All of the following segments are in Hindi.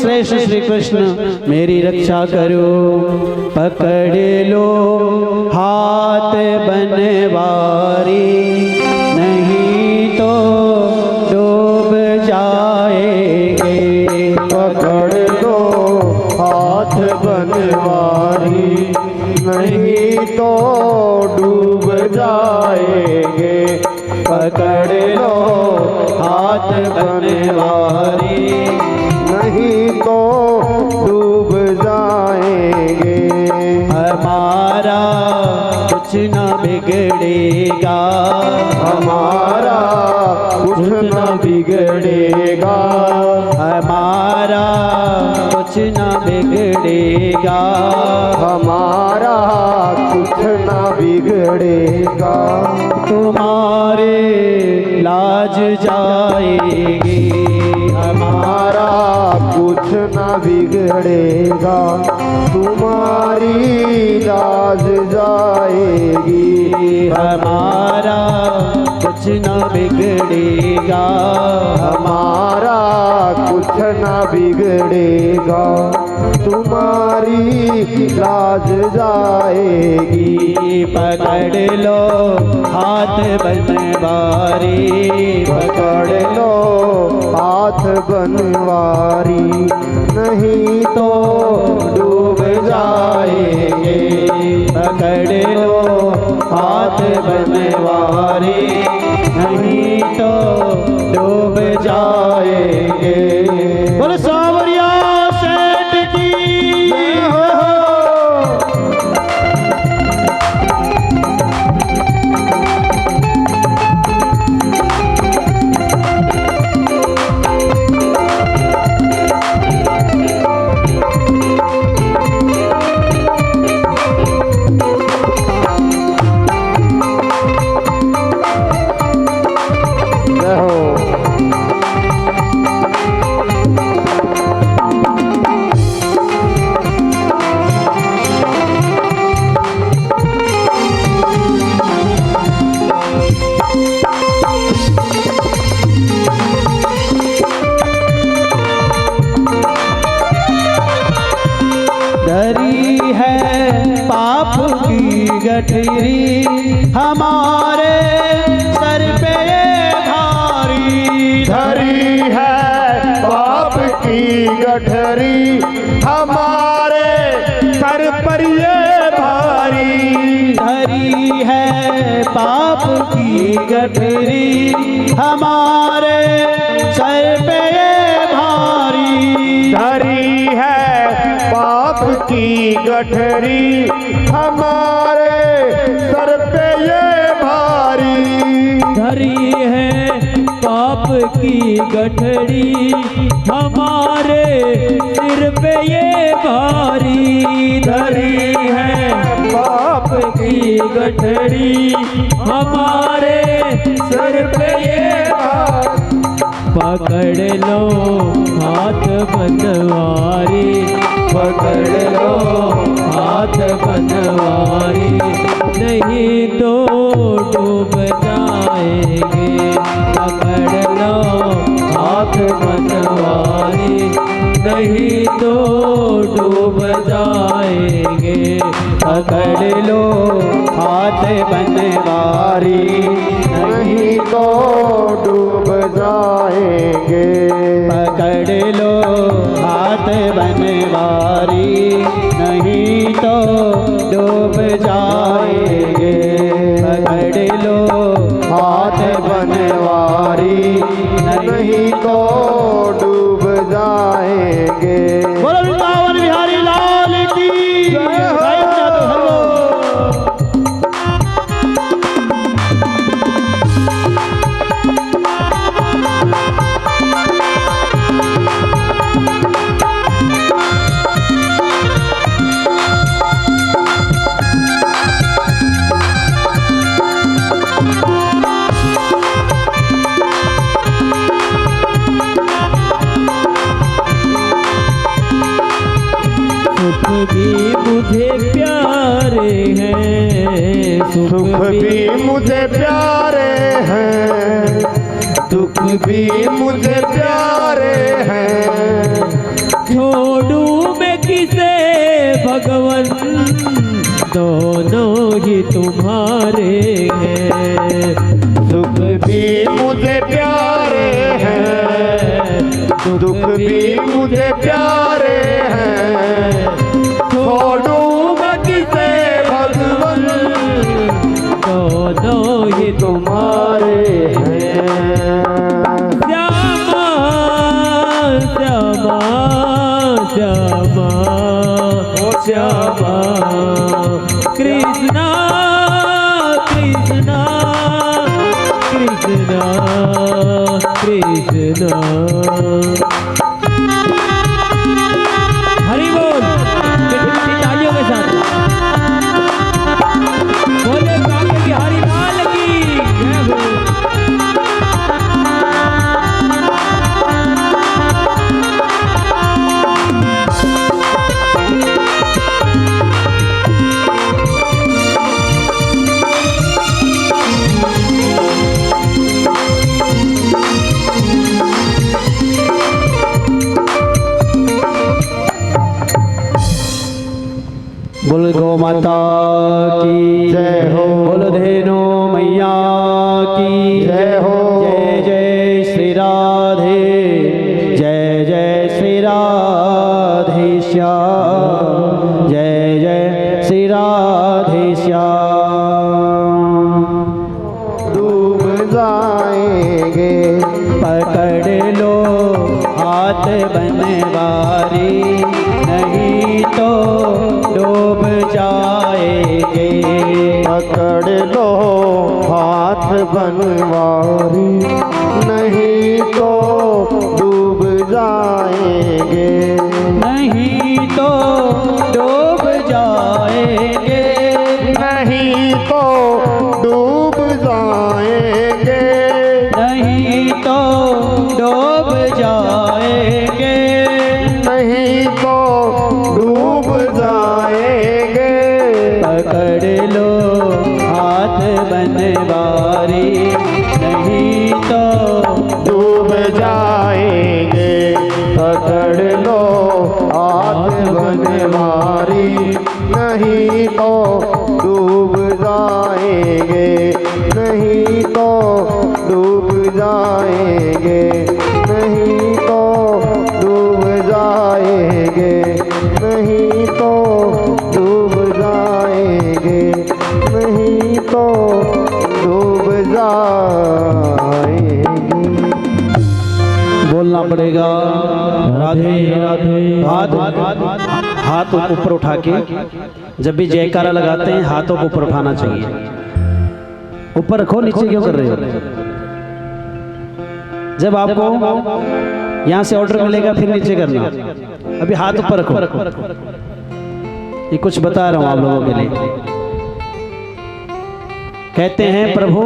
श्रेष्ठ श्री कृष्ण मेरी रक्षा करो। पकड़ लो हाथ बनवारी, नहीं तो डूब जाएंगे। पकड़ लो हाथ बनवारी, नहीं तो डूब जाएंगे। पकड़ लो हाथ बनवारी, नहीं तो डूब जाएंगे। हमारा कुछ न बिगड़ेगा, हमारा कुछ न बिगड़ेगा। हमारा कुछ न बिगड़ेगा। हमारा कुछ न बिगड़ेगा। तुम्हारे लाज जाएगी। हमारा कुछ न बिगड़ेगा। तुम्हारी लाज जाएगी। हमारा कुछ न बिगड़ेगा। हमारा कुछ न बिगड़ेगा। तुम्हारी लाज जाएगी। पकड़ लो हाथ बनवारी, पकड़ लो हाथ बनवारी, नहीं तो डूब जाएंगे। पकड़ लो हाथ बनवारी, नहीं तो डूब जाएंगे। बोलो सांवरिया सेठ की जय हो। धरी है पाप की गठरी, हमारे सर पे ये भारी। धरी है पाप की गठरी, हमारे सर पर ये भारी। धरी है पाप की गठरी, हमारे सर पे ये भारी। धरी है पाप की गठरी, हमारे सर पे ये भारी। धरी है पाप की गठरी, हमारे सिर पे ये भारी। धरी है पाप की गठरी, हमारे सर पे ये भारी। पकड़ लो हाथ बनवारी, पकड़ लो हाथ बनवारी, नहीं तो डूब जाएंगे। पकड़ लो हाथ बनवारी, नहीं तो डूब जाएंगे। पकड़ लो हाथ बनवारी, नहीं तो डूब जाएंगे। पकड़ लो हाथ बनवारी, नहीं तो डूब जाएंगे। पकड़ लो हाथ बनवारी, नहीं तो डूब जाएंगे। बोलो वृंदावन बिहारी लाल की जय हो। सुख भी मुझे प्यारे हैं, सुख भी मुझे प्यारे हैं, दुख भी मुझे प्यारे हैं। छोड़ू मैं किसे भगवन, दोनों ही तुम्हारे हैं। सुख भी मुझे प्यारे हैं, दुख भी मुझे प्यारे हैं, छोड़ू मैं किसे भगवन, दोनों ही तुम्हारे हैं। श्यामा श्यामा श्यामा श्यामा कृष्णा कृष्णा कृष्णा कृष्णा। हरि बोल तालियों के साथ बोले बाबा की हरि लाल की जय हो। बोल गौ माता की जय हो। बोल धेनु मैया की जय हो। जय जय श्री राधे, जय जय श्री राधे श्याम, जय जय श्री राधे श्याम। डूब जाएंगे पकड़ लो हाथ बनवारी, नहीं तो डूब जाएंगे। पकड़ लो हाथ बनवारी, नहीं तो डूब जाएंगे, नहीं तो डूब जाएंगे, नहीं तो डूब जाएंगे, नहीं तो डूब जाएंगे। नहीं तो डूब जाएंगे। पकड़ लो हाथ बनवारी, नहीं तो डूब जाएंगे। पकड़ लो हाथ बनवारी, नहीं तो डूब जाएंगे, नहीं तो डूब जाएंगे, नहीं तो डूब जाएंगे, नहीं तो डूब जाएंगे, नहीं तो डूब जाएंगे। बोलना पड़ेगा राधे राधे। हाथ ऊपर उठा के जब भी जयकारा लगाते हैं हाथों को ऊपर उठाना चाहिए। ऊपर रखो, नीचे क्यों कर रहे हो? जब आपको यहाँ से ऑर्डर मिलेगा फिर नीचे करना, अभी हाथ ऊपर रखो। ये कुछ बता रहा हूँ आप लोगों के लिए। कहते हैं प्रभु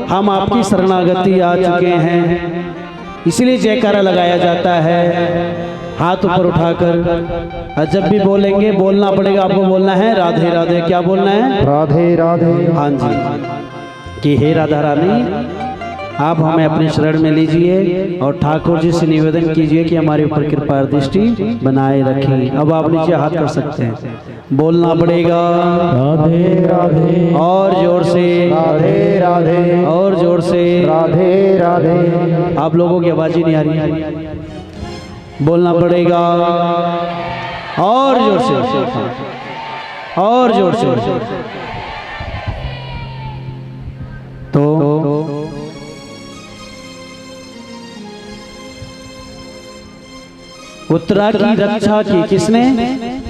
हम आपकी शरणागति आ चुके हैं, इसलिए जयकारा लगाया जाता है हाथ ऊपर उठाकर। और जब भी बोलेंगे बोलना पड़ेगा, आपको बोलना है राधे राधे। क्या बोलना है? राधे राधे। हाँ जी, कि हे राधा रानी आप हमें अपने शरण में लीजिए और ठाकुर जी से निवेदन कीजिए कि हमारे ऊपर कृपा दृष्टि बनाए रखें। अब आप नीचे हाथ कर सकते हैं, बोलना पड़ेगा राधे राधे। और जोर से राधे राधे। और जोर से राधे राधे। आप लोगों की आवाज ही नहीं आ रही, बोलना पड़ेगा और जोर से और जोर से। तो उत्तरा की रक्षा की किसने?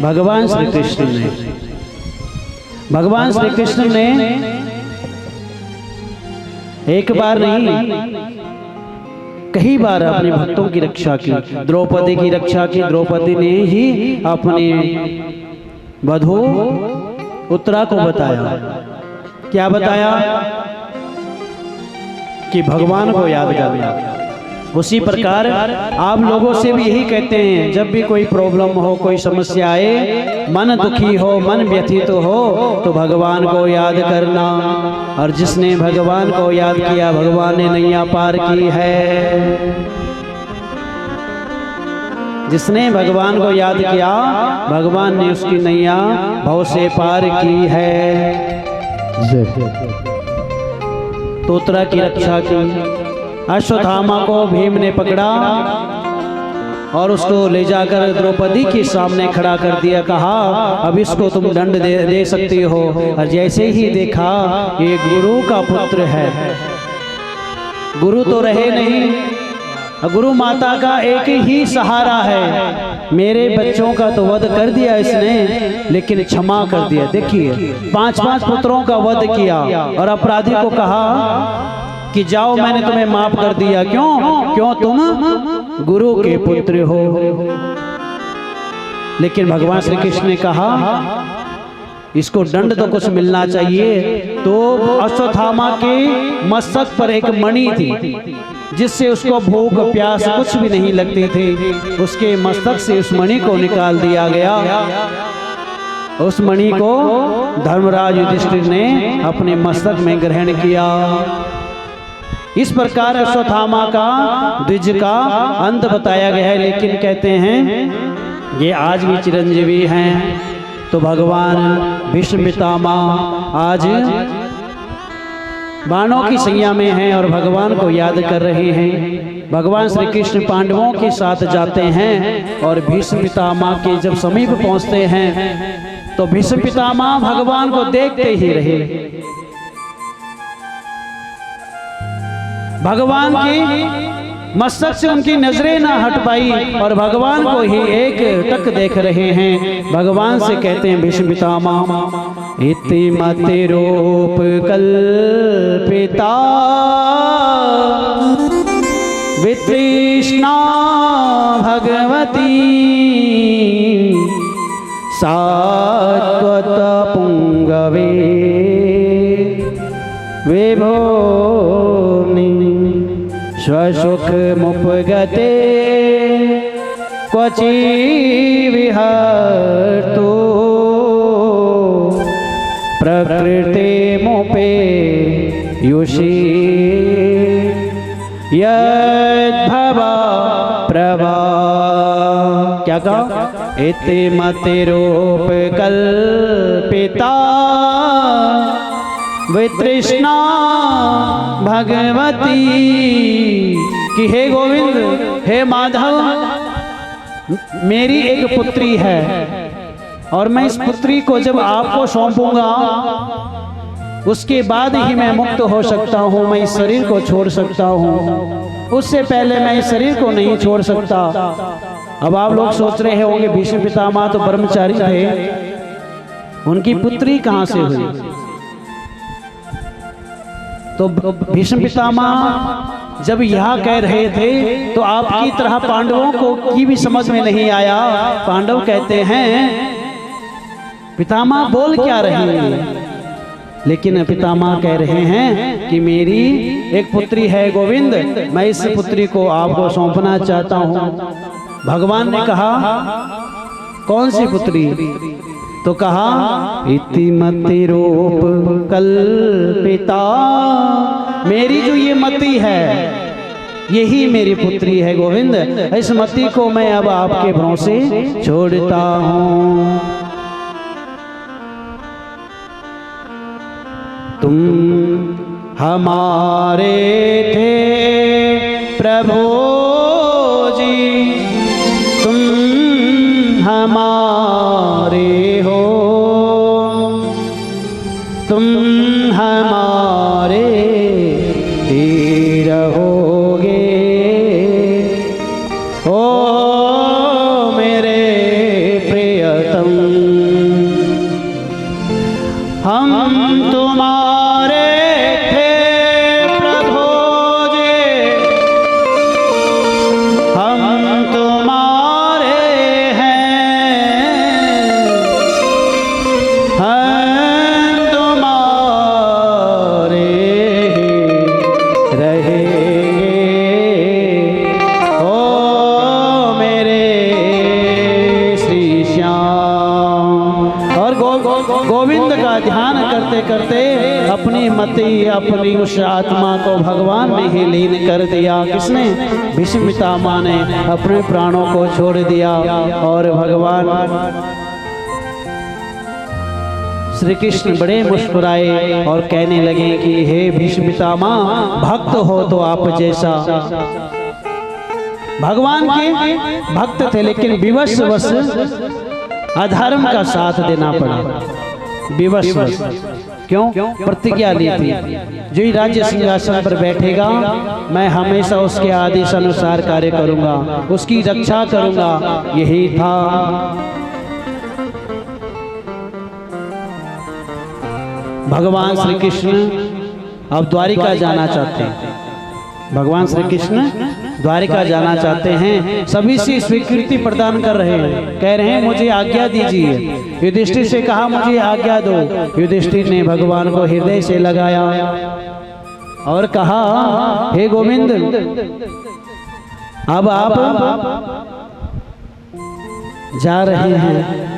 भगवान श्री कृष्ण ने। भगवान श्री कृष्ण ने एक बार नहीं कई बार अपने भक्तों की रक्षा की। द्रौपदी की रक्षा की। द्रौपदी ने ही अपने वधू उत्तरा को बताया। क्या बताया? कि भगवान को याद करना। उसी प्रकार आप लोगों से भी यही कहते हैं, जब भी कोई प्रॉब्लम हो, कोई समस्या आए, मन दुखी हो, मन व्यथित हो, तो भगवान को याद करना। और जिसने भगवान को याद किया, भगवान ने नैया पार की है। जिसने भगवान को याद किया भगवान ने उसकी नैया भव से पार की है। तोतरा की रक्षा की। अश्वत्थामा को भीम ने पकड़ा और उसको ले जाकर द्रौपदी के सामने खड़ा कर दिया। कहा अब इसको तुम दंड दे सकती हो। और जैसे ही देखा ये गुरु का पुत्र है, गुरु तो रहे नहीं, गुरु माता का एक ही सहारा है। मेरे बच्चों का तो वध कर दिया इसने, लेकिन क्षमा कर दिया। देखिए 5-5 पुत्रों का वध किया और अपराधी को कहा कि जाओ मैंने तुम्हें माफ कर दिया। क्यों तुम गुरु के पुत्र हो। लेकिन भगवान श्री कृष्ण ने कहा इसको दंड तो कुछ मिलना चाहिए। तो अश्वत्थामा के मस्तक पर एक मणि थी जिससे उसको भूख प्यास कुछ भी नहीं लगती थी। उसके मस्तक से उस मणि को निकाल दिया गया। उस मणि को धर्मराज युधिष्ठिर ने अपने मस्तक में ग्रहण किया। इस प्रकार अश्वत्थामा का द्विज का अंत बताया गया है। लेकिन कहते हैं ये आज भी चिरंजीवी हैं। तो भगवान भीष्म पितामह आज बाणों की संज्ञा में हैं और भगवान को याद कर रहे हैं। भगवान श्री कृष्ण पांडवों के साथ जाते हैं और भीष्म पितामह के जब समीप पहुंचते हैं तो भीष्म पितामह भगवान को देखते ही रहे। भगवान की मस्तक से उनकी नजरें ना हट पाई और भगवान को ही एक टक देख रहे हैं। भगवान से कहते हैं भीष्म पितामह इति मति रूप कल्पिता वितृष्णा भगवती सात्वत पुंगवे विभोनि स्वसुख मुपगते क्वचि विहर्तु प्रकृते मुपे युषी यद्भवा प्रभा। क्या कहा? इति मति रूप कल्पिता वितृष्णा भगवती कि हे गोविंद हे माधव मेरी एक पुत्री है और मैं इस पुत्री को जब आपको सौंपूंगा उसके बाद ही मैं मुक्त हो सकता हूँ, मैं इस शरीर को छोड़ सकता हूँ। उससे पहले मैं इस शरीर को नहीं छोड़ सकता। अब आप लोग सोच रहे होंगे भीष्म पितामह तो ब्रह्मचारी थे, उनकी पुत्री कहाँ से हुई? तो भीष्म पितामह जब यह कह रहे थे तो आपकी तरह पांडवों को की भी समझ में नहीं आया। पांडव कहते हैं पितामह बोल क्या रहे हैं? लेकिन पितामह कह रहे हैं कि मेरी एक पुत्री है गोविंद, मैं इस पुत्री को आपको सौंपना चाहता हूँ। भगवान ने कहा कौन सी पुत्री? तो कहा इति मति रूप कल्पिता, मेरी जो ये मति है यही मेरी पुत्री है गोविंद। इस मति को मैं अब आपके भरोसे छोड़ता हूँ। तुम हमारे थे प्रभु जी, तुम हमारे हो, तुम हमारे ही रहोगे। ओ मेरे प्रियतम हम तुम्हारे थे प्रभु जी, हम तुम्हारे हम तुम्हारे रहेंगे। ओ मेरे श्री श्याम। और गोविंद का ध्यान करते करते अपनी मति, अपनी उस आत्मा को भगवान में ही लीन कर दिया। किसने? भीष्म पितामह ने अपने प्राणों को छोड़ दिया। और भगवान श्री कृष्ण बड़े मुस्कुराए और कहने लगे कि हे भीष्म पितामह, भक्त हो तो आप जैसा। भगवान के भक्त थे लेकिन विवशवश अधर्म का साथ देना पड़ा। विवशवश क्यों? प्रतिज्ञा ली थी, जो ही राज्य सिंहासन पर बैठेगा मैं हमेशा उसके आदेश अनुसार कार्य करूंगा, उसकी रक्षा करूंगा, यही था। भगवान श्री कृष्ण अब द्वारिका जाना चाहते हैं। भगवान श्री कृष्ण द्वारिका जाना चाहते हैं, सभी से स्वीकृति प्रदान कर रहे हैं, कह रहे हैं मुझे आज्ञा दीजिए। युधिष्ठिर से कहा मुझे आज्ञा दो। युधिष्ठिर ने भगवान को हृदय से लगाया और कहा हे गोविंद, अब आप जा रहे हैं,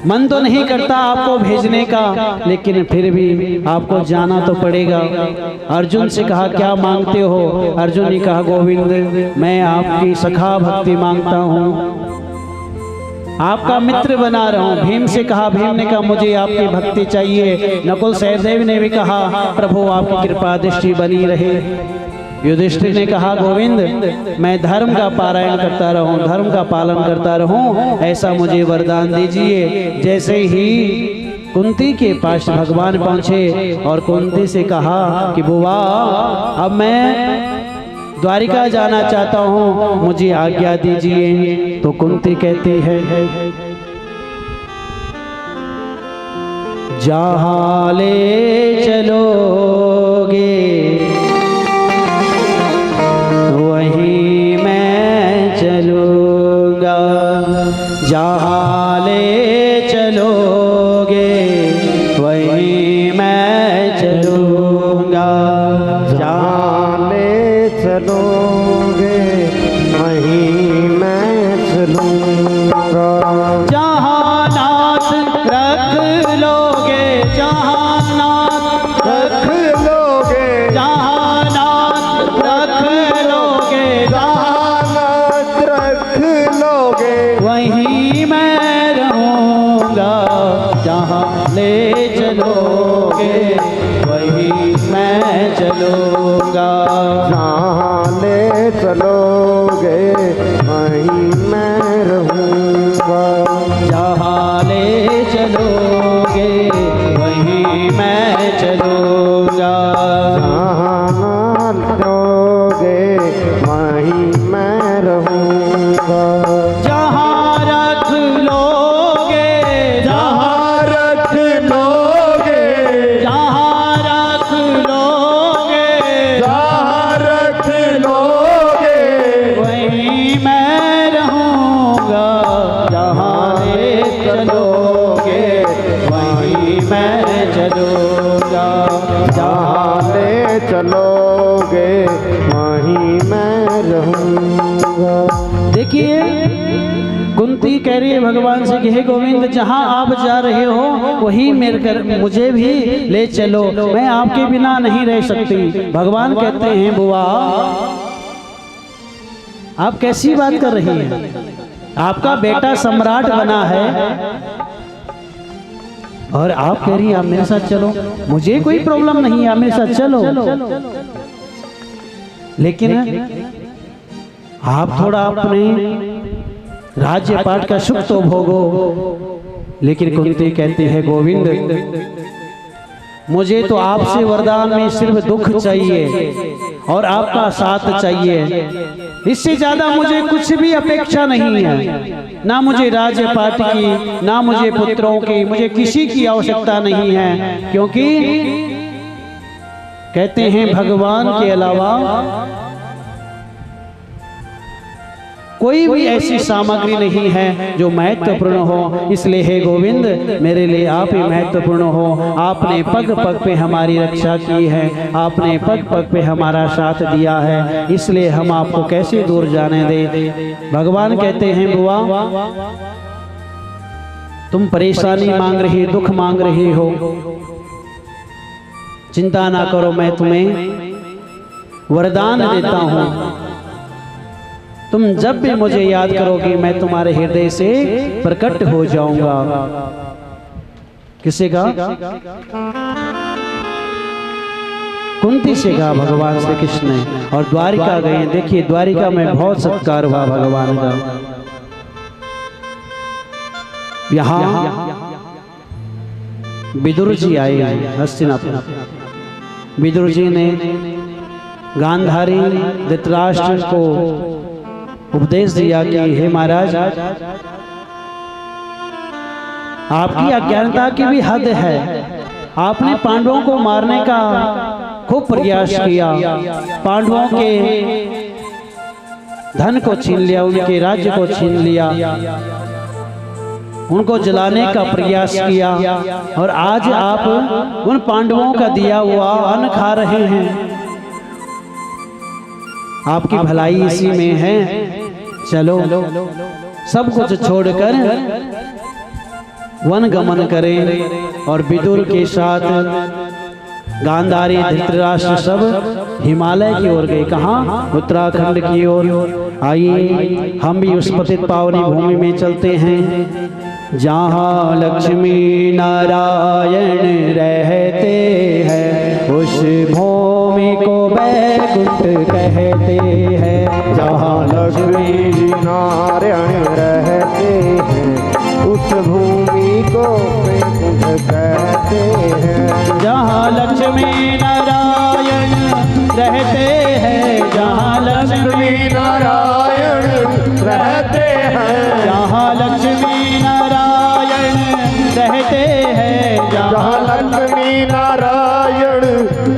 मन तो नहीं करता आपको भेजने का, लेकिन फिर भी आपको जाना तो पड़ेगा। अर्जुन से कहा क्या मांगते हो? अर्जुन ने कहा गोविंद, मैं आपकी सखा भक्ति मांगता हूँ, आपका मित्र बना रहा हूँ। भीम से कहा, भीम ने कहा मुझे आपकी भक्ति चाहिए। नकुल सहदेव ने भी कहा प्रभु आपकी कृपा दृष्टि बनी रहे। युधिष्ठिर ने कहा गोविंद, मैं धर्म का पारायण करता रहूं, धर्म का पालन करता रहूं, ऐसा मुझे वरदान दीजिए। जैसे ही कुंती के पास भगवान पहुंचे और कुंती से कहा कि बुआ, अब मैं द्वारिका जाना चाहता हूं, मुझे आज्ञा दीजिए। तो कुंती कहती है जहाँ ले चलोगे वहीं मैं चलूँगा, जहाँ ले चलोगे वहीं मैं चलूँगा, जहाँ ले चलोगे वहीं मैं चलूँगा, जहाँ नाथ रख लोगे, जहाँ नाथ रख लोगे, जहाँ नाथ रख लोगे, जहाँ नाथ रख लोगे वहीं मैं रहूँगा, जहाँ ले चलोगे वहीं मैं चलूँगा, जहाँ ले चलोगे वहीं मैं रहूँगा, जहाँ ले चलोगे वहीं मैं चलूँगा, जहाँ लोगे वहीं मैं रहूँगा, जहाँ रख लोगे, जहाँ रख लोगे, जहाँ रख लोगे जहाँ रख लोगे वहीं मैं रहूँगा, जहाँ ले चलोगे वहीं मैं चलूँगा, जहाँ ले चलोगे वहीं मैं रहूँगा। देखिए कुंती कह रही है भगवान से कि हे गोविंद, जहाँ आप जा रहे हो वही मुझे भी ले चलो, मैं आपके बिना नहीं रह सकती। भगवान कहते हैं बुआ, आप कैसी बात कर रही हैं? आपका बेटा सम्राट बना है और आप कह रही हैं आप मेरे साथ चलो, मुझे कोई प्रॉब्लम नहीं है, आप मेरे साथ चलो, लेकिन आप थोड़ा अपने राज्य पाठ का सुख तो भोगो। लेकिन कुंती कहती है गोविंद, मुझे तो आपसे वरदान में सिर्फ दुख चाहिए और आपका साथ चाहिए, इससे ज्यादा मुझे कुछ भी अपेक्षा नहीं है, ना मुझे राज्य पाठ की, ना मुझे पुत्रों की, मुझे किसी की आवश्यकता नहीं है। क्योंकि कहते हैं भगवान के अलावा कोई भी ऐसी सामग्री नहीं है जो महत्वपूर्ण हो। इसलिए हे गोविंद, मेरे लिए आप ही महत्वपूर्ण हो। आपने पग पग पे हमारी रक्षा की है, आपने पग पग पे हमारा साथ दिया है, इसलिए हम आपको कैसे दूर जाने दे। भगवान कहते हैं बुआ, तुम परेशानी मांग रही, दुख मांग रही हो, चिंता ना करो, मैं तुम्हें वरदान देता हूं। तुम जब भी मुझे याद करोगी मैं तुम्हारे हृदय से प्रकट हो जाऊंगा। किसे कहा? कुंती से कहा भगवान श्री कृष्ण ने, और द्वारिका गए। देखिए द्वारिका में बहुत सत्कार हुआ भगवान का। यहाँ विदुर जी आए हस्तिनापुर। विदुर जी ने गांधारी धृतराष्ट्र को उपदेश दिया कि हे महाराज, आपकी अज्ञानता की भी हद है। आपने पांडवों को मारने का खूब प्रयास किया, पांडवों के धन को छीन लिया, उनके राज्य को छीन लिया, उनको जलाने का प्रयास किया, और आज आप उन पांडवों का दिया हुआ अन्न खा रहे हैं। आपकी भलाई इसी में है। चलो सब कुछ छोड़कर वन गमन करें। और विदुर के साथ गांधारी धृतराष्ट्र सब हिमालय की ओर गए। कहाँ? उत्तराखंड की ओर। आइए हम भी उस पतित पावनी भूमि में चलते हैं जहाँ लक्ष्मी नारायण रहते हैं। उस भूमि को बैकुंठ कहते हैं। जहाँ लक्ष्मी नारायण रहते हैं उस भूमि को बैकुंठ कहते हैं। जहाँ लक्ष्मी नारायण रहते हैं, जहाँ लक्ष्मी नारायण रहते हैं, जहाँ लक्ष्मी नारायण रहते हैं, जहाँ लक्ष्मी नारायण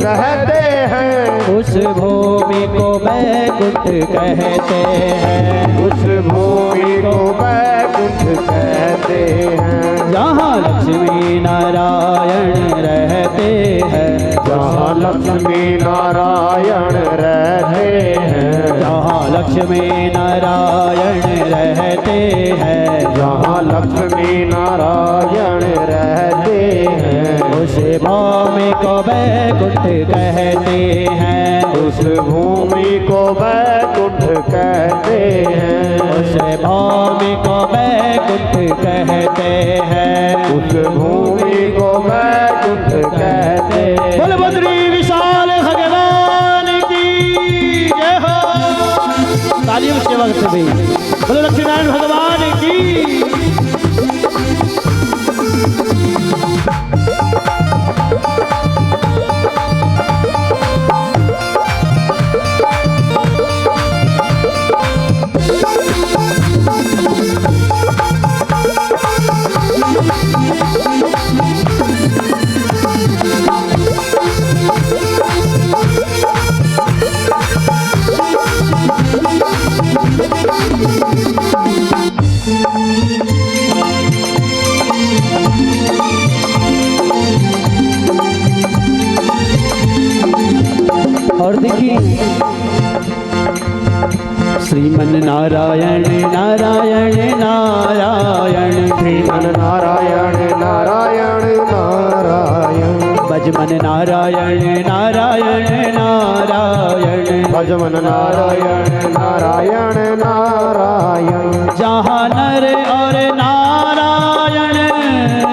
रहते हैं उस भूमि को बैकुंठ कहते हैं। उस भूमि को बैकुंठ कहते हैं। जहाँ लक्ष्मी नारायण रहते हैं, जहाँ लक्ष्मी नारायण रहते हैं, जहाँ लक्ष्मी नारायण रहते हैं, जहाँ लक्ष्मी नारायण रहते हैं उस भूमि को बैकुंठ कहते हैं। उस भूमि को बैकुंठ कहते हैं। उस भूमि को बैकुंठ कहते हैं। उस भूमि को बैकुंठ कहते हैं। बलभद्री विशाल भगवान की जय हो। तालियों से वक्त भी बोलो लक्ष्मीनारायण भगवान की। और देखिए श्रीमन नारायण नारायण नारायण, श्रीमन नारायण नारायण नारायण, भजमन नारायण नारायण नारायण, भजमन नारायण नारायण नारायण। जहाँ नर और नारायण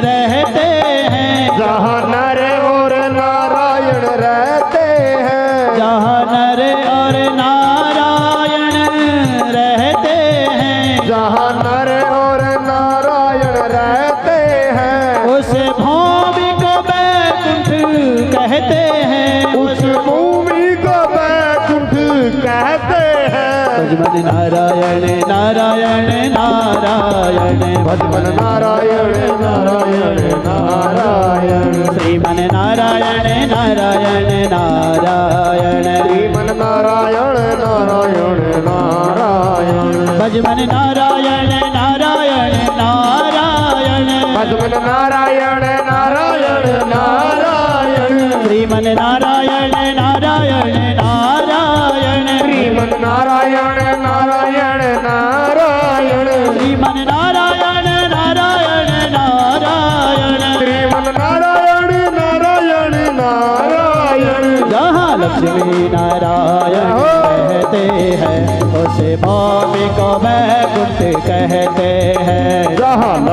रहते हैं, जहाँ नर और नारायण रहते हैं, जहाँ नर और नारायण रहते हैं, जहाँ नर और नारायण रहते हैं उस भूमि को बैकुंठ कहते हैं। उस भूमि को बैकुंठ कहते हैं। भजमन नारायण नारायण नारायण, भजमन नारायण नारायण नारायण, श्रीमन नारायण नारायण नारायण, श्रीमन नारायण नारायण नारायण, भजमन नारायण नारायण नारायण, भजमन नारायण नारायण नारायण, श्रीमन नारायण नारायण नारायण, श्रीमन नारायण नारायण नारायण, श्रीमन नारायण नारायण नारायण।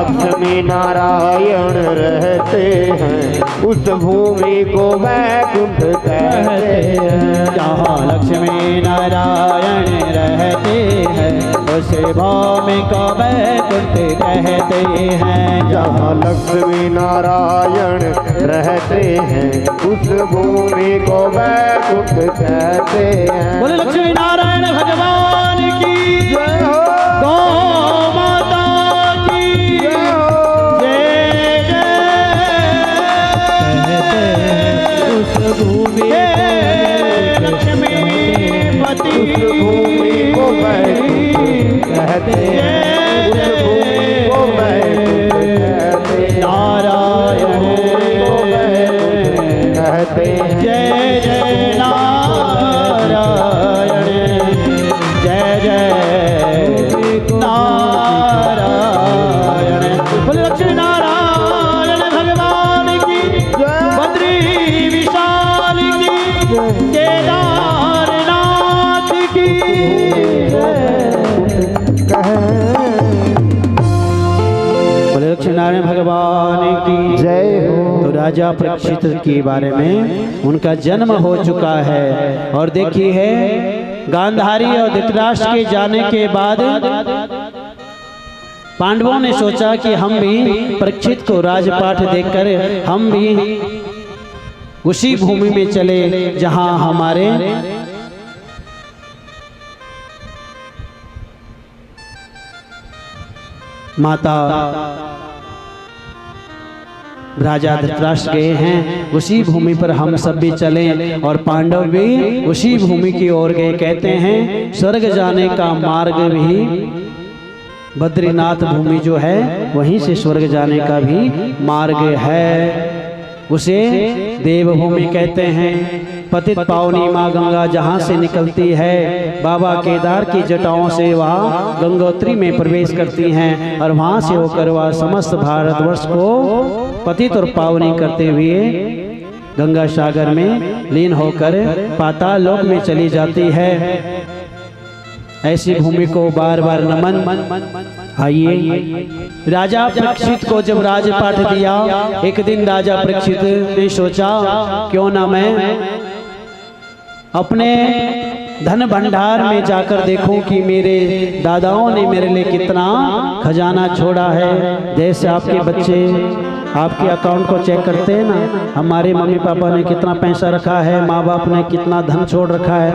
लक्ष्मी नारायण रहते हैं उस भूमि को वैकुंठ कहते हैं। जहाँ लक्ष्मी नारायण रहते हैं उस भूमि को वैकुंठ कहते हैं। जहाँ लक्ष्मी नारायण रहते हैं उस भूमि को वैकुंठ कहते हैं। बोले लक्ष्मी नारायण भगवान की जय हो, गौ माता की जय हो। जय जय उस भूमि लक्ष्मी पति उस भूमि को वैकुंठ कहते हैं, उस भूमि को वैकुंठ कहते हैं। नारायण कहते हैं। जय जय नारायण जय जय नारायण। बोले लक्ष्मी नारायण भगवान की बद्री विशाल की केदारनाथ की बोले लक्ष्मी नारायण भगवान की जय हो। तो राजा परीक्षित के बारे में उनका जन्म हो चुका है। और देखिए है गांधारी और धृतराष्ट्र के जाने के बाद पांडवों ने सोचा कि हम भी परीक्षित को राजपाठ देकर हम भी उसी भूमि में चले जहां हमारे माता राजा धृतराष्ट्र गए हैं, उसी भूमि पर हम सब भी चलें और पांडव भी उसी भूमि की ओर गए। कहते हैं स्वर्ग जाने का मार्ग भी बद्रीनाथ भूमि जो है वहीं से स्वर्ग जाने का भी मार्ग है। उसे देवभूमि कहते हैं। पतित पावनी माँ गंगा जहाँ से निकलती है, बाबा केदार की जटाओं से वह गंगोत्री में प्रवेश करती हैं और वहाँ से होकर वह समस्त भारतवर्ष को पतित और पावनी करते हुए गंगा सागर में लीन होकर पाताल लोक में चली जाती है। ऐसी भूमि को बार बार नमन। आइए राजा परीक्षित को जब राजपाठ दिया, एक दिन राजा परीक्षित ने सोचा क्यों ना मैं अपने धन भंडार में जाकर देखूं कि मेरे दादाओं ने मेरे लिए कितना खजाना छोड़ा है। जैसे आपके बच्चे आपके अकाउंट को चेक करते हैं ना, हमारे मम्मी पापा ने कितना पैसा रखा है, माँ बाप ने कितना धन छोड़ रखा है।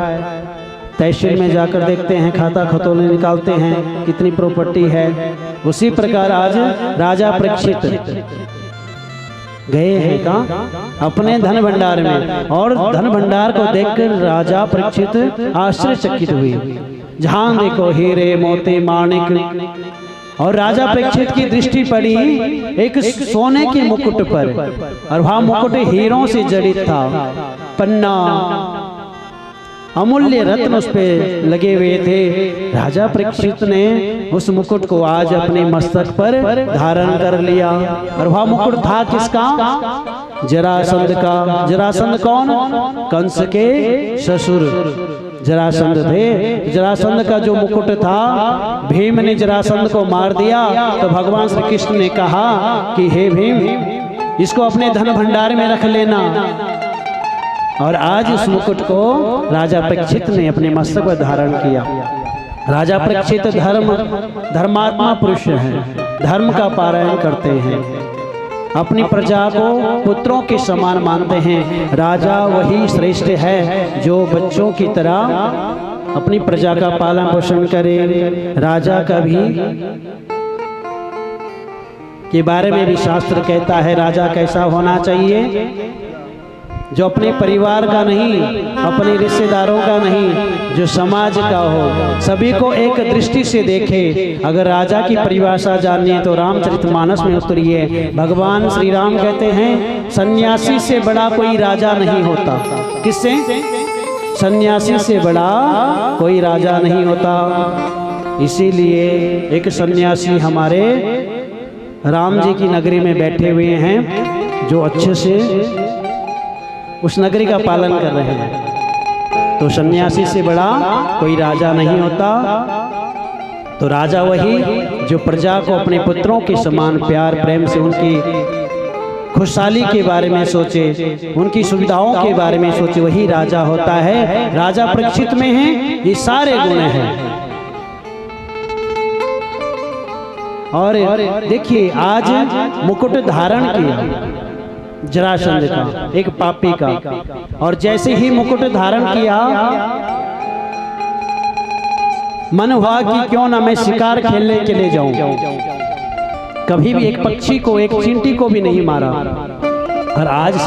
तहसील में जाकर देखते हैं, खाता खतौनी निकालते हैं कितनी प्रॉपर्टी है। उसी प्रकार आज राजा परीक्षित गए हैं का अपने धन भंडार में, और धन भंडार को देखकर राजा परीक्षित आश्चर्यचकित हुए। जहां देखो हीरे मोती माणिक, और राजा परीक्षित की दृष्टि पड़ी एक सोने के मुकुट पर, और वह मुकुट हीरों से जड़ित था। पन्ना अमूल्य रत्न उस पे लगे हुए थे। राजा परीक्षित ने उस मुकुट को आज अपने मस्तक पर धारण कर लिया। और वह मुकुट था किसका? जरासंध का। जरासंध कौन? कंस के ससुर जरासंध थे। जरासंध का जो मुकुट था, भीम ने जरासंध को मार दिया तो भगवान श्री कृष्ण ने कहा कि हे भीम, इसको अपने धन भंडार में रख लेना। और आज उस मुकुट को राजा परीक्षित ने अपने मस्तक पर धारण किया। राजा परीक्षित धर्मात्मा पुरुष हैं, धर्म का पारायण करते हैं, अपनी प्रजा को पुत्रों के समान मानते हैं। राजा वही श्रेष्ठ है जो बच्चों की तरह अपनी प्रजा का पालन पोषण करे। राजा का भी के बारे में भी शास्त्र कहता है राजा कैसा होना चाहिए, जो अपने परिवार का नहीं, अपने रिश्तेदारों का नहीं, जो समाज का हो, सभी को एक दृष्टि से देखे। अगर राजा की परिभाषा जाननी है तो रामचरितमानस में उतरिए। भगवान श्री राम कहते हैं सन्यासी से बड़ा कोई राजा नहीं होता। किससे? सन्यासी से बड़ा कोई राजा नहीं होता। इसीलिए एक सन्यासी हमारे राम जी की नगरी में बैठे हुए हैं, जो अच्छे से उस नगरी का पालन कर रहे हैं। तो सन्यासी से बड़ा कोई राजा नहीं होता। तो राजा वही जो प्रजा को अपने पुत्रों के समान प्यार प्रेम से उनकी खुशहाली के बारे में सोचे, उनकी सुविधाओं के बारे में सोचे, वही राजा होता है। राजा परीक्षित में है ये सारे गुण हैं। और देखिए आज मुकुट धारण किया जरासंध का, एक पापी का, और जैसे ही मुकुट धारण किया मन हुआ कि क्यों ना मैं शिकार खेलने के लिए जाऊं। कभी भी एक पक्षी को, एक चींटी को भी नहीं मारा, और आज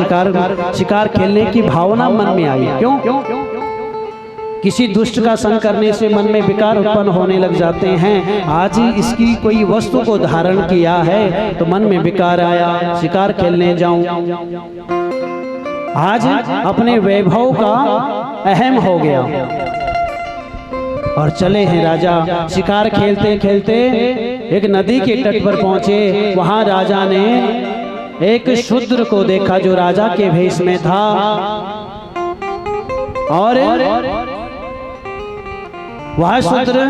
शिकार खेलने की भावना मन में आई। क्यों? किसी दुष्ट का संग करने से मन में विकार उत्पन्न होने लग जाते हैं। आज इसकी कोई वस्तु को धारण किया है तो मन में विकार आया, शिकार खेलने जाऊं। आज अपने वैभव का अहम हो गया और चले हैं राजा। शिकार खेलते खेलते एक नदी के तट पर पहुंचे। वहां राजा ने एक शूद्र को देखा जो राजा के भेष में था, और वह शूद्र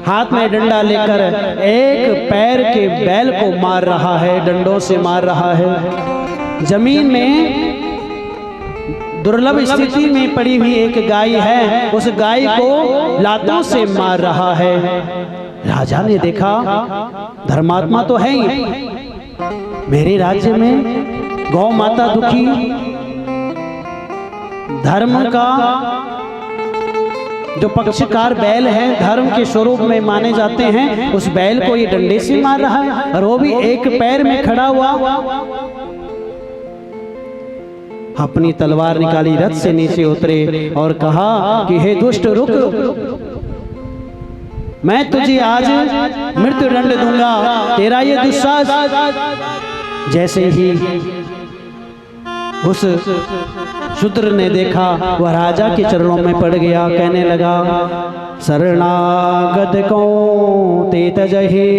हाथ में डंडा लेकर एक पैर के बैल को मार रहा है, डंडों से मार रहा है। जमीन में दुर्लभ स्थिति में पड़ी हुई एक गाय है, उस गाय को लातों से मार रहा है। राजा ने देखा धर्मात्मा तो है ही, मेरे राज्य में गौ माता दुखी, धर्म का जो पक्षकार बैल है धर्म के स्वरूप में माने जाते हैं, उस बैल को ये डंडे से मार रहा है, और वो भी एक पैर में खड़ा हुआ। अपनी तलवार निकाली, रथ से नीचे उतरे और कहा कि हे दुष्ट रुक, मैं तुझे आज मृत्यु दंड दूंगा, तेरा ये दुस्साहस। जैसे ही उस शूद्र ने देखा, वह राजा के चरणों में पड़ गया, कहने लगा शरणागत को ते तजहि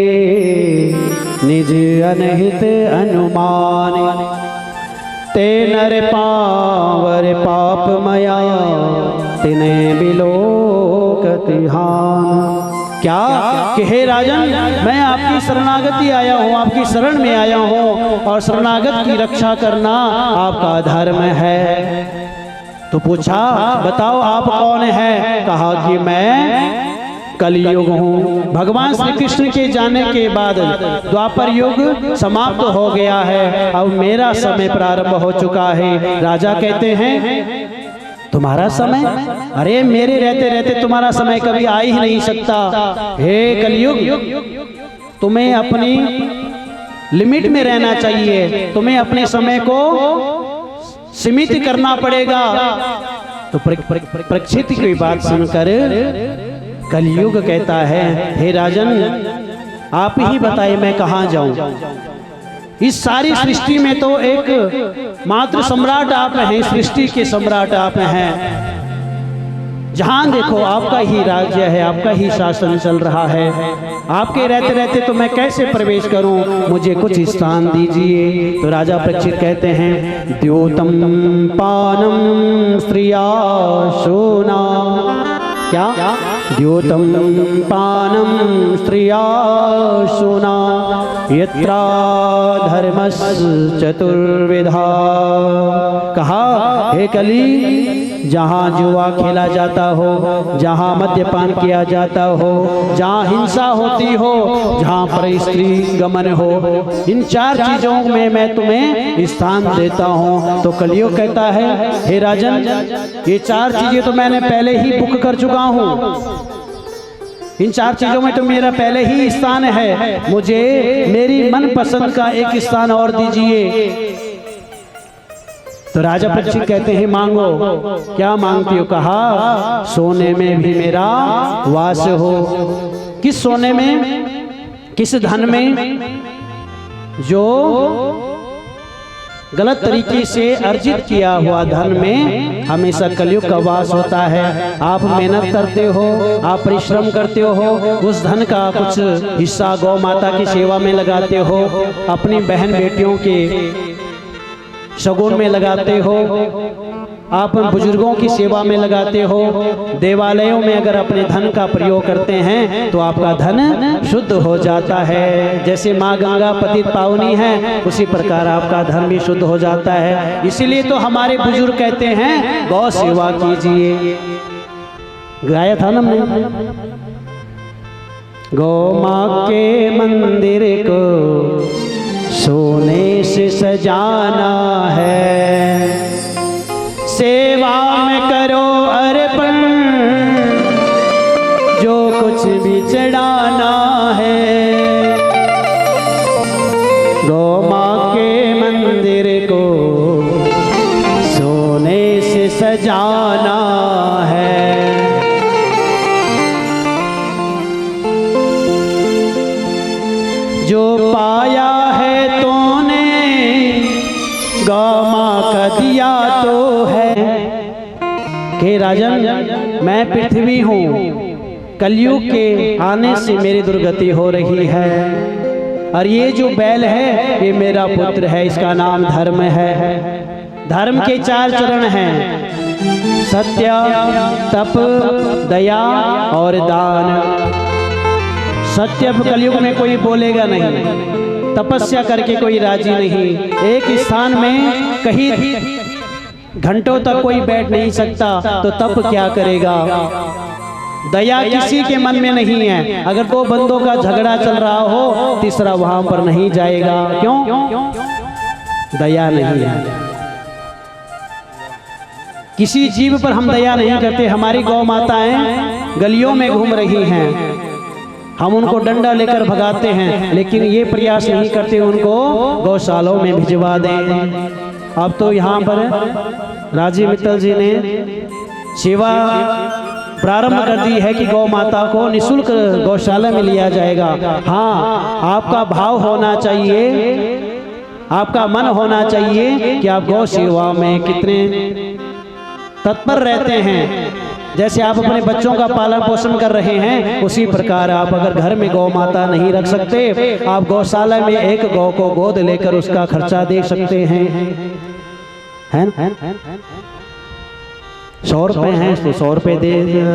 निज अनहित अनुमान, ते नर पावर पाप मया तिने बिलोकतिहान। क्या कि हे राजन, मैं आपकी शरणागति आया हूँ, आपकी शरण में आया हूँ, और शरणागत की रक्षा करना आपका धर्म है। तो पूछा बताओ आप कौन है? कहा कि मैं कलयुग हूँ। भगवान श्री कृष्ण के जाने के बाद द्वापर युग समाप्त हो गया है, अब मेरा समय प्रारंभ हो चुका है। राजा कहते हैं तुम्हारा समय? अरे मेरे रहते रहते तुम्हारा समय कभी आ ही नहीं सकता। हे कलयुग, तुम्हें अपनी लिमिट में रहना चाहिए, तुम्हें अपने समय को सीमित करना पड़ेगा। तो परीक्षित की बात सुनकर कलयुग कहता है हे राजन, आप ही बताइए मैं कहाँ जाऊं? इस सारी सृष्टि में तो एक मात्र सम्राट आप हैं, सृष्टि के सम्राट आप हैं। जहां देखो आपका ही राज्य है, आपका ही शासन चल रहा है। आपके रहते रहते तो मैं कैसे प्रवेश करूं? मुझे कुछ स्थान दीजिए। तो राजा परीक्षित कहते हैं द्योतम पानम स्त्रिया शोना। क्या? द्योतम पानम स्त्रिया शोना यत्रा धर्मस् चतुर्विधा। कहा हे कली, जहाँ जुआ खेला जाता हो, जहाँ मद्यपान किया जाता हो, जहाँ हिंसा होती हो, जहाँ पर स्त्री गमन हो, इन चार चीजों में मैं तुम्हें स्थान देता हूँ। तो कलियुग कहता है हे राजन, ये चार चीजें तो मैंने पहले ही बुक कर चुका हूँ, इन चार चीजों में तो मेरा पहले ही स्थान है, मुझे मेरी मनपसंद का एक स्थान और दीजिए। तो राजा परीक्षित कहते हैं मांगो। क्या मांगती हो? कहा सोने में भी मेरा वास हो। किस सोने में? किस धन में? जो गलत तरीके से अर्जित किया हुआ धन में हमेशा कलयुग का वास होता है। आप मेहनत करते हो, आप परिश्रम करते हो, उस धन का कुछ हिस्सा गौ माता की सेवा में लगाते हो, अपनी बहन बेटियों के शगुन में लगाते हो, आप बुजुर्गों की सेवा में लगाते हो, देवालयों में अगर अपने धन का प्रयोग करते हैं तो आपका धन शुद्ध हो जाता है। जैसे माँ गंगा पतित पावनी है, उसी प्रकार आपका धन भी शुद्ध हो जाता है। इसीलिए तो हमारे बुजुर्ग कहते हैं गौ सेवा कीजिए। गाया था ना हमने, गौ माँ के मंदिर को सोने से सजाना है, सेवा में करो अर्पण जो कुछ भी चढ़ाना है। गौ माँ के मंदिर को सोने से सजाना है। जो पाया है तूने गौ माँ का दिया तो है। कि राजन मैं पृथ्वी हूँ, कलयुग के आने से मेरी दुर्गति हो रही है, और ये जो बैल है ये मेरा पुत्र है, इसका नाम धर्म है। धर्म के 4 चरण हैं, सत्य, तप, दया और दान। सत्य कलयुग में कोई बोलेगा नहीं, तपस्या करके कोई राजी नहीं, एक स्थान में कहीं घंटों तक कोई बैठ नहीं सकता, तो तप क्या करेगा। दया किसी के मन में नहीं है, अगर 2 बंदों का झगड़ा चल रहा हो तीसरा वहां पर नहीं जाएगा। क्यों? दया नहीं है। किसी जीव पर हम दया नहीं करते। हमारी गौ माताएं गलियों में घूम रही हैं, हम उनको डंडा लेकर भगाते हैं, लेकिन ये प्रयास नहीं करते उनको गौशालों में भिजवा दें। अब तो यहाँ पर राजीव मित्तल जी ने सेवा प्रारंभ कर दी है कि गौ माता को निःशुल्क गौशाला में लिया जाएगा। हाँ, आपका भाव होना चाहिए, आपका मन होना चाहिए कि आप गौ सेवा में कितने तत्पर रहते हैं। जैसे आप अपने बच्चों का पालन पोषण कर रहे हैं, उसी प्रकार आप अगर घर में गौ माता नहीं रख सकते, आप गौशाला में एक गौ को गोद लेकर उसका खर्चा दे सकते हैं। 100 रुपए हैं तो 100 रुपए दे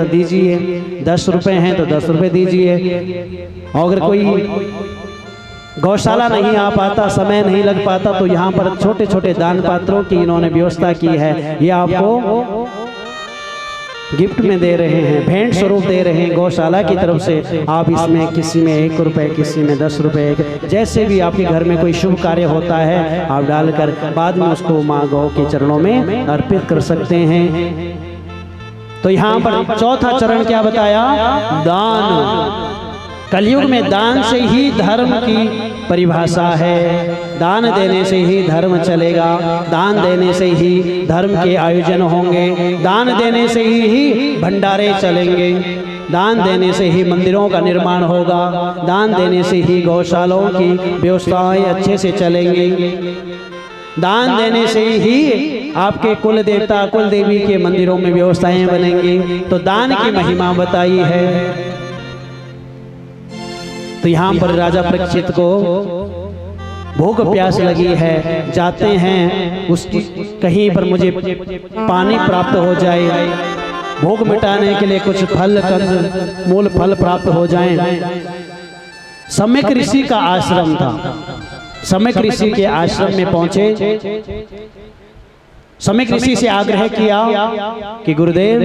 दीजिए, 10 रुपए हैं तो 10 रुपए दीजिए। और अगर कोई गौशाला नहीं आ पाता, समय नहीं लग पाता, तो यहाँ पर छोटे छोटे दान पात्रों की इन्होंने व्यवस्था की है। ये आपको गिफ्ट में दे रहे हैं, भेंट स्वरूप दे रहे हैं गौशाला की तरफ से। आप इसमें किसी में 1 रुपए, किसी में 10 रुपए, जैसे भी आपके घर में कोई शुभ कार्य होता है आप डालकर बाद में उसको माँ गौ के चरणों में अर्पित कर सकते हैं। तो यहाँ पर चौथा चरण क्या बताया? दान। कलयुग में दान से ही धर्म की परिभाषा है। दान देने से ही धर्म चलेगा, दान देने से ही धर्म के आयोजन होंगे, दान देने से ही भंडारे चलेंगे, दान देने से ही मंदिरों का निर्माण होगा, दान देने से ही गौशालाओं की व्यवस्थाएं अच्छे से चलेंगी, दान देने से ही आपके कुल देवता कुल देवी के मंदिरों में व्यवस्थाएं बनेंगी। तो दान की महिमा बताई है। तो यहाँ पर राजा परीक्षित को भूख प्यास लगी है, जाते हैं उसकी कहीं पर मुझे पानी प्राप्त हो जाए, भूख मिटाने के लिए कुछ फल कंद मूल फल प्राप्त हो जाएं। सम्यक ऋषि का आश्रम था, सम्यक ऋषि के आश्रम में पहुंचे। सम्यक ऋषि से आग्रह किया कि गुरुदेव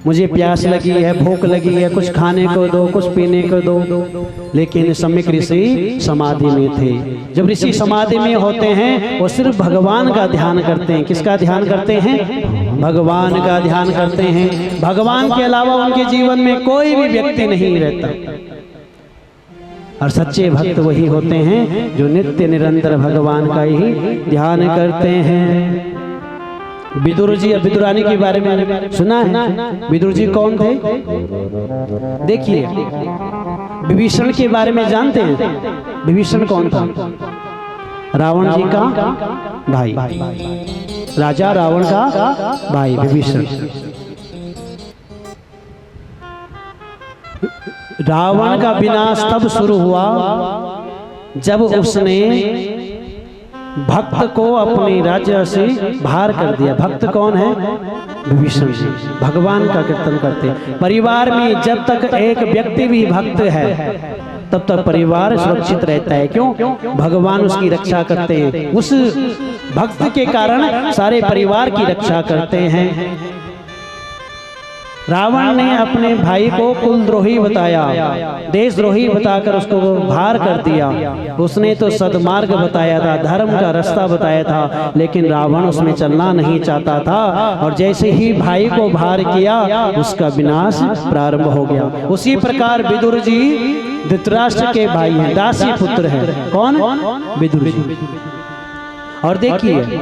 मुझे प्यास लगी है, भूख लगी है, कुछ खाने को दो, कुछ पीने को दो। लेकिन सम्यक ऋषि समाधि में थे। जब ऋषि समाधि में होते हैं वो सिर्फ भगवान का ध्यान करते हैं। किसका ध्यान करते हैं? भगवान का ध्यान करते हैं। भगवान के अलावा उनके जीवन में कोई भी व्यक्ति नहीं रहता। और सच्चे भक्त वही होते हैं जो नित्य निरंतर भगवान का ही ध्यान करते हैं। विदुर जी, विदुरानी के बारे में सुना है? विदुर जी कौन थे? देखिए, विभीषण के बारे में जानते हैं? विभीषण कौन था? रावण जी का भाई, राजा रावण का भाई विभीषण। रावण का विनाश तब शुरू हुआ जब उसने भक्त को अपने राज्य से बाहर कर दिया। भक्त कौन है? विभीषण जी भगवान का कीर्तन करते हैं। परिवार में जब तक एक व्यक्ति भी भक्त है तब तक परिवार सुरक्षित रहता है। क्यों? भगवान उसकी रक्षा करते हैं। उस भक्त के कारण सारे परिवार की रक्षा करते हैं। रावण ने अपने भाई को कुलद्रोही बताया, देशद्रोही बताकर उसको बाहर कर दिया। उसने तो सद्मार्ग बताया था, धर्म का रास्ता बताया था, लेकिन रावण उसमें चलना नहीं चाहता था। और जैसे ही भाई को बाहर किया उसका विनाश प्रारंभ हो गया। उसी प्रकार विदुर जी धृतराष्ट्र के भाई हैं, दासी पुत्र हैं। कौन? विदुर जी। और देखिए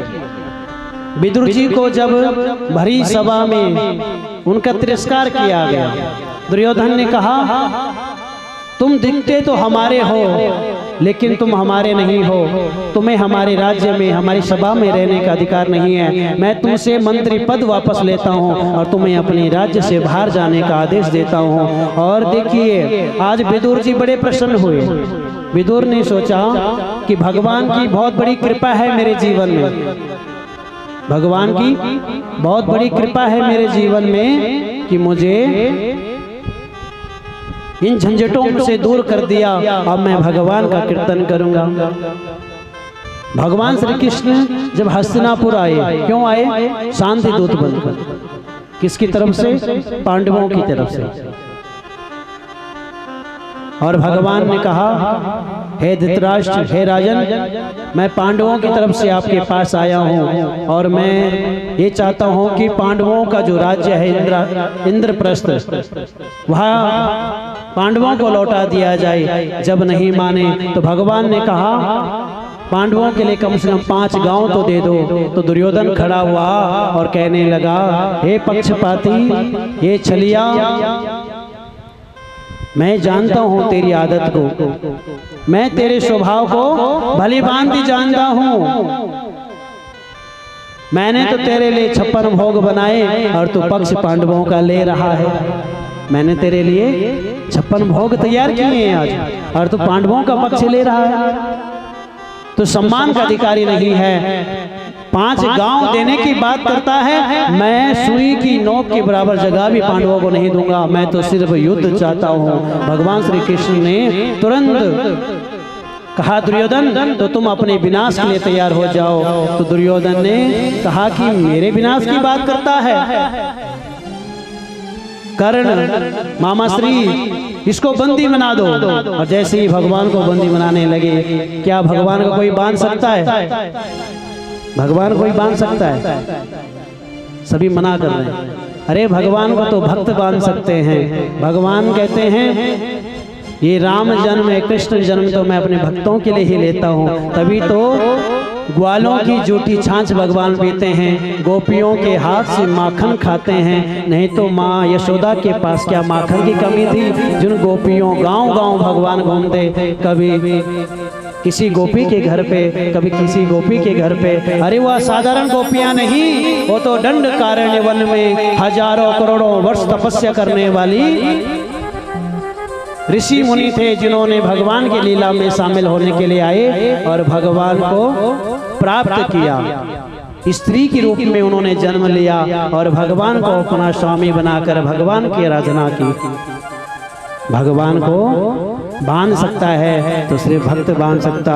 विदुर जी को जब भरी सभा में उनका तिरस्कार किया गया, दुर्योधन ने कहा तुम दिखते तो हमारे हो लेकिन तुम हमारे नहीं हो, तुम्हें हमारे राज्य में हमारी सभा में रहने का अधिकार नहीं है। मैं तुमसे मंत्री पद वापस लेता हूं और तुम्हें अपने राज्य से बाहर जाने का आदेश देता हूं। और देखिए आज विदुर जी बड़े प्रसन्न हुए। विदुर ने सोचा कि भगवान की बहुत बड़ी कृपा है मेरे जीवन में, भगवान की बहुत बड़ी कृपा है मेरे जीवन में कि मुझे इन झंझटों से दूर कर दिया। अब मैं भगवान का कीर्तन करूंगा। भगवान श्री कृष्ण जब हस्तिनापुर आए, क्यों आए? शांति दूत बनकर। किसकी तरफ से? पांडवों की तरफ से। और भगवान ने कहा हे धृतराष्ट्र, हे राजन, मैं पांडवों की तरफ से आपके पास आया हूँ और मैं ये चाहता हूँ कि पांडवों का जो राज्य है इंद्रप्रस्थ, वह पांडवों को लौटा दिया जाए। जब नहीं माने तो भगवान ने कहा पांडवों के लिए कम से कम 5 गांव तो दे दो। तो दुर्योधन खड़ा हुआ और कहने लगा हे पक्षपाती, हे छलिया, मैं जानता हूं तेरी आदत को, मैं तेरे स्वभाव को भली भांति जानता हूं। मैंने तो तेरे लिए 56 भोग बनाए और तू पक्ष पांडवों का ले रहा है। मैंने तेरे लिए 56 भोग तैयार किए हैं आज और तू पांडवों का पक्ष ले रहा है। तो सम्मान का अधिकारी नहीं है। 5 गांव देने की बात करता है, मैं सुई की नोक के बराबर जगह भी पांडवों को नहीं दूंगा, मैं तो सिर्फ युद्ध चाहता हूं। भगवान श्री कृष्ण ने तुरंत कहा दुर्योधन तो तुम अपने विनाश के लिए तैयार हो जाओ। तो दुर्योधन ने कहा कि मेरे विनाश की बात करता है? कर्ण मामाश्री इसको बंदी बना दो। और जैसे ही भगवान को बंदी बनाने लगे, क्या भगवान को कोई बांध सकता है? भगवान कोई बांध सकता है? सभी मना कर रहे हैं। अरे भगवान को तो भक्त बांध सकते हैं। भगवान कहते हैं ये राम जन्म है, कृष्ण जन्म तो मैं अपने भक्तों के लिए ही लेता हूँ। तभी तो ग्वालों की जूठी छाछ भगवान पीते हैं, गोपियों के हाथ से माखन खाते हैं। नहीं तो माँ यशोदा के पास क्या माखन की कमी थी? जिन गोपियों गांव-गांव भगवान घूमते, कभी किसी गोपी के घर पे, कभी किसी गोपी के घर पे। अरे वह साधारण गोपियां नहीं, वो तो दंडकारण्य वन में हजारों करोड़ों वर्ष तपस्या करने वाली ऋषि मुनि थे, जिन्होंने भगवान की लीला में शामिल होने के लिए आए और भगवान को प्राप्त किया। स्त्री के रूप में उन्होंने जन्म लिया और भगवान को अपना स्वामी बनाकर भगवान की आराधना की। भगवान को बांध सकता है तो सिर्फ भक्त बांध सकता है।